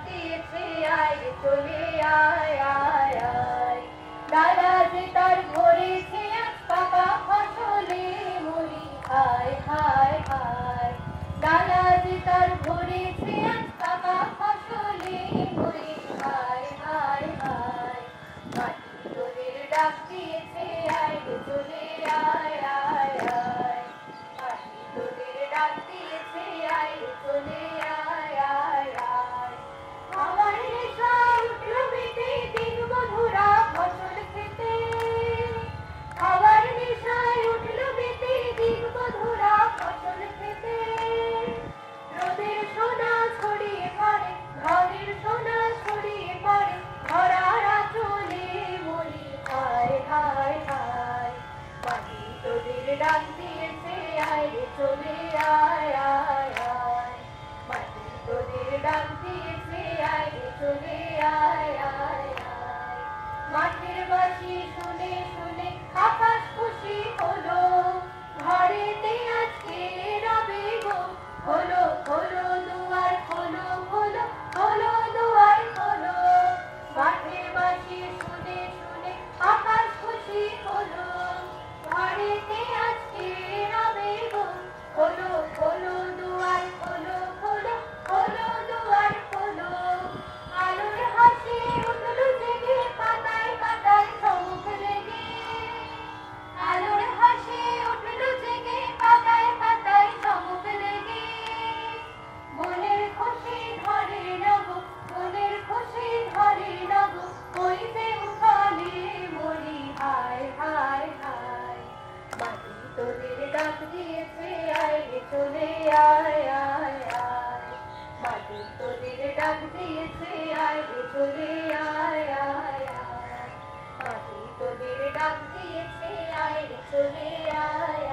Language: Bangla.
দিয়েছে আয় রে চলে আয় আয় আয় ডালা যে তার ভরেছে আজ পাকা ফসলে মরি হায় হায় হায় ডালা যে তার ভরেছে আজ পাকা ফসলে মরি হায় হায় হায় মাটি তোদের ডাক দিয়েছে আয় রে চলে আয় আয় আয় মাটি তোদের ডাক দিয়েছে আয় রে চলে আয় আয় আয় আমার নেশায় উঠল মেতে দিন মধুরা ফসল খেতে আমার নেশায় উঠল মেতে দিন মধুরা ফসল খেতে রোদের সোনা ছড়িয়ে পড়ে ঘরের সোনা ছড়িয়ে পড়ে ভরার আঁচলে মরি হায় হায় হায় মাটি তোদের ডাক দিয়েছে আয় রে চলে আয় আয় আয় মাটি তোদের ডাক দিয়েছে আয় রে চলে আয় আয় আয় মাঠের বাঁশি শুনে শুনে আকাশ খুশি হলো ঘরেতে আজকে রবে গো হলো হলো দুয়ার খোলো খোলো হলো দুয়ার খোলো মাঠের বাঁশি শুনে শুনে আকাশ খুশি হলো ঘরেতে আজকে রবে গো হলো হলো দুয়ার খোলো খোলো হলো দুয়ার খোলো আলোর হাসি উঠল জেগে পাতায় পাতায় চমক লেগে আলোর হাসি উঠল জেগে পাতায় পাতায় চমক লেগে মনের খুশি ধরে নব মনের খুশি ধরে নব ওই যে উঠালে মরি হায় হায় হায় মাটি তোদের ডাক দিয়েছে আয় রে চলে আয় আয় আয় মাটি তোদের ডাক দিয়েছে আয় রে চলে আয় আয় আয় মাটি তোদের ডাক দিয়েছে আয় রে চলে আয়